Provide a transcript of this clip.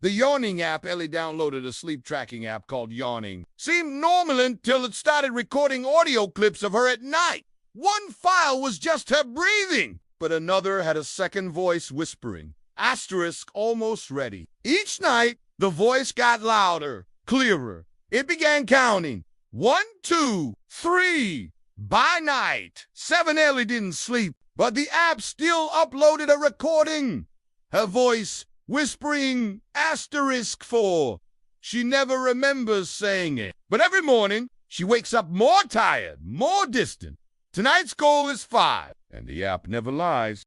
The Yawning app, Ellie downloaded a sleep tracking app called Yawning. Seemed normal until it started recording audio clips of her at night. One file was just her breathing, but another had a second voice whispering, asterisk almost ready. Each night, the voice got louder, clearer. It began counting. 1, 2, 3. By night, 7. Ellie didn't sleep, but the app still uploaded a recording. Her voice whispering asterisk 4. She never remembers saying it. But every morning, she wakes up more tired, more distant. Tonight's goal is 5, and the app never lies.